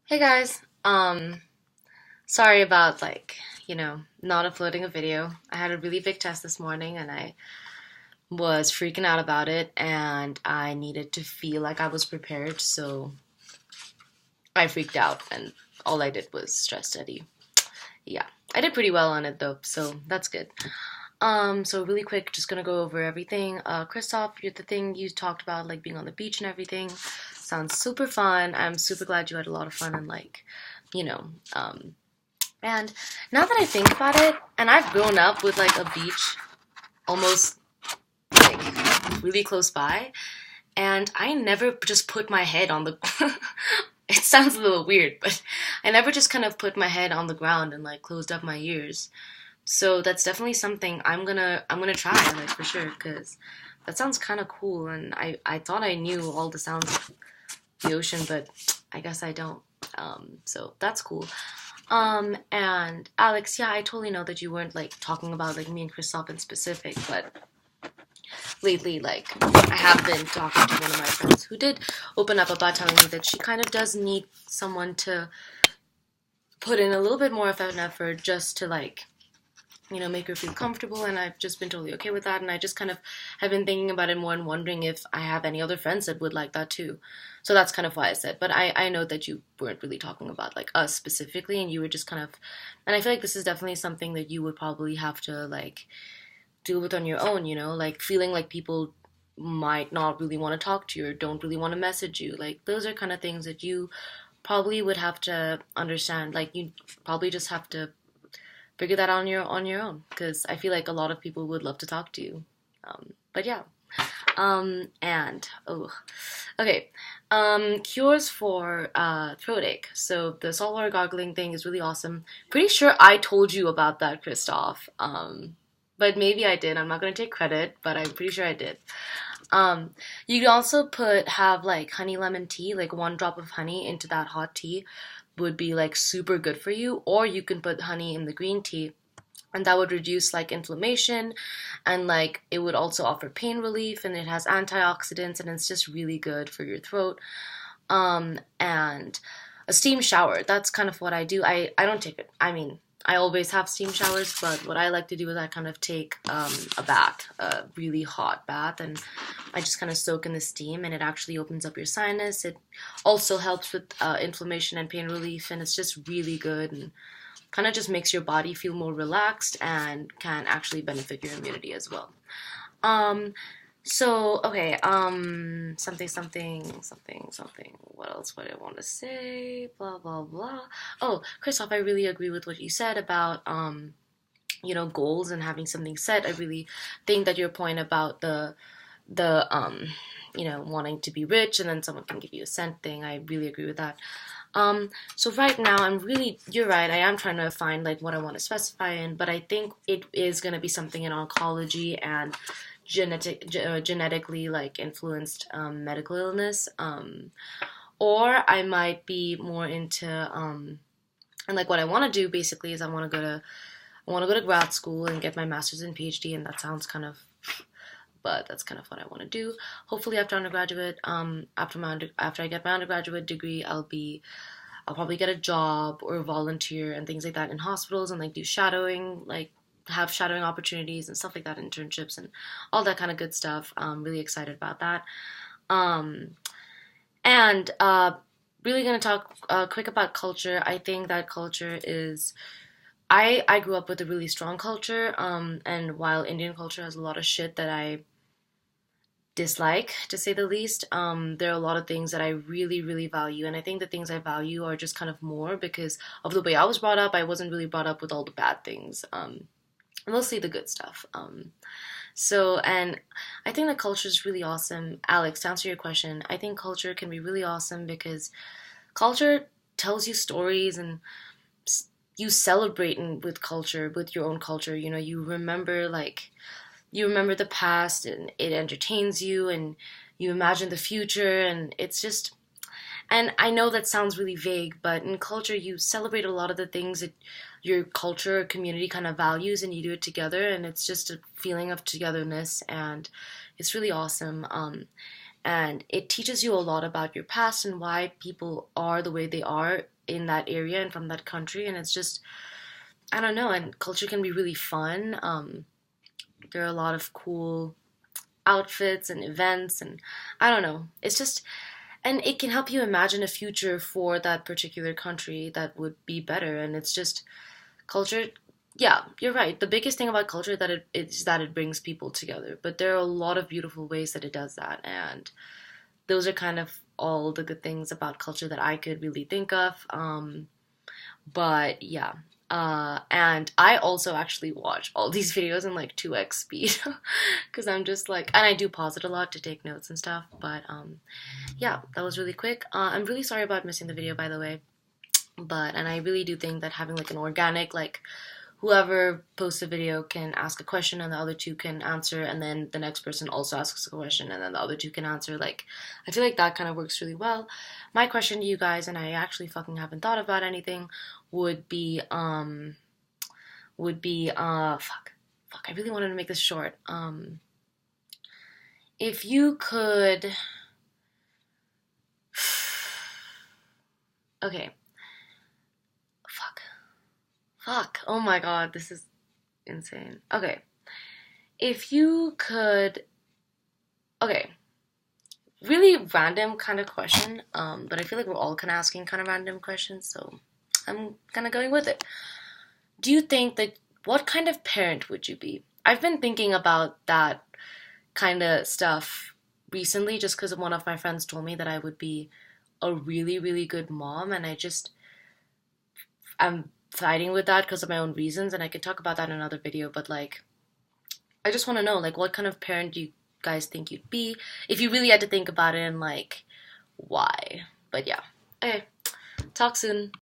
Hey guys, sorry about not uploading a video. I had a really big test this morning and I was freaking out about it and I needed to feel like I was prepared, so I freaked out and all I did was stress study. Yeah, I did pretty well on it though, so that's good. So really quick, just gonna go over everything. Christoph, the thing you talked about, like being on the beach and everything, sounds super fun. I'm super glad you had a lot of fun and you know, um, And now that I think about it, and I've grown up with like a beach almost like really close by, and I never just put my head on the it sounds a little weird, but I never just kind of put my head on the ground and like closed up my ears. So that's definitely something I'm gonna try like for sure because that sounds kind of cool and I thought I knew all the sounds of the ocean, but I guess I don't. So that's cool. And Alex, yeah, I totally know that you weren't like talking about like me and Christoph in specific, but lately, like, I have been talking to one of my friends who did open up about telling me that she kind of does need someone to put in a little bit more of an effort just to like make her feel comfortable, and I've just been totally okay with that, and I just kind of have been thinking about it more and wondering if I have any other friends that would like that too. So that's kind of why I said, but I know that you weren't really talking about like us specifically, and you were just kind of, and I feel like this is definitely something that you would probably have to like deal with on your own, like feeling like people might not really want to talk to you or don't really want to message you. Like those are kind of things that you probably would have to understand. Like you probably just have to figure that out on your own because I feel like a lot of people would love to talk to you. But yeah. And oh, okay. Cures for throat ache. So the saltwater gargling thing is really awesome. Pretty sure I told you about that, Christoph. But maybe I did. I'm not gonna take credit, but I'm pretty sure I did. You can also have like honey lemon tea, like one drop of honey into that hot tea would be like super good for you, or you can put honey in the green tea and that would reduce like inflammation and like it would also offer pain relief and it has antioxidants and it's just really good for your throat. And a steam shower, that's kind of what I do. I don't take it. I mean, I always have steam showers, but what I like to do is I kind of take a bath, a really hot bath, and I just kind of soak in the steam, and it actually opens up your sinus. It also helps with inflammation and pain relief, and it's just really good and kind of just makes your body feel more relaxed and can actually benefit your immunity as well. Um, so okay, something. What else would I want to say? Blah blah blah. Oh, Christoph, I really agree with what you said about goals and having something set. I really think that your point about the wanting to be rich and then someone can give you a cent thing. I really agree with that. So right now you're right, I am trying to find like what I want to specify in, but I think it is going to be something in oncology and genetically like influenced medical illness. Or I might be more into and like what I want to do basically is I want to go to grad school and get my master's and PhD, and that sounds kind of, but that's kind of what I want to do. Hopefully after undergraduate, after I get my undergraduate degree, I'll probably get a job or volunteer and things like that in hospitals and like do shadowing, like have shadowing opportunities and stuff like that, internships and all that kind of good stuff. I'm really excited about that. Um, and Really gonna talk quick about culture. I think that culture is. I grew up with a really strong culture, and while Indian culture has a lot of shit that I dislike, to say the least, there are a lot of things that I really, really value, and I think the things I value are just kind of more because of the way I was brought up. I wasn't really brought up with all the bad things, mostly the good stuff. And I think that culture is really awesome. Alex, to answer your question, I think culture can be really awesome because culture tells you stories and you celebrate with culture, with your own culture. You remember the past and it entertains you and you imagine the future and it's just and I know that sounds really vague, but in culture you celebrate a lot of the things that your culture or community kind of values and you do it together and it's just a feeling of togetherness and it's really awesome. and it teaches you a lot about your past and why people are the way they are in that area and from that country. And it's just, I don't know, and culture can be really fun. There are a lot of cool outfits and events, and I don't know. It's just, and it can help you imagine a future for that particular country that would be better. And it's just culture. Yeah, you're right. The biggest thing about culture that is that it brings people together. But there are a lot of beautiful ways that it does that, and those are kind of all the good things about culture that I could really think of. But yeah. And I also actually watch all these videos in like 2x speed because I'm just like, and I do pause it a lot to take notes and stuff. But yeah, that was really quick. I'm really sorry about missing the video, by the way. And I really do think that having like an organic, like whoever posts a video can ask a question and the other two can answer, and then the next person also asks a question and then the other two can answer. Like, I feel like that kind of works really well. My question to you guys, and I actually fucking haven't thought about anything, would be fuck, I really wanted to make this short. If you could, okay, fuck, oh my god, this is insane. Okay, if you could, okay, really random kind of question, but I feel like we're all kind of asking kind of random questions, so I'm kind of going with it. Do you think that, what kind of parent would you be? I've been thinking about that kind of stuff recently just because one of my friends told me that I would be a really, really good mom, and I'm fighting with that because of my own reasons, and I could talk about that in another video, but like, I just want to know, like, what kind of parent do you guys think you'd be if you really had to think about it, and like, why? But yeah. Okay, talk soon.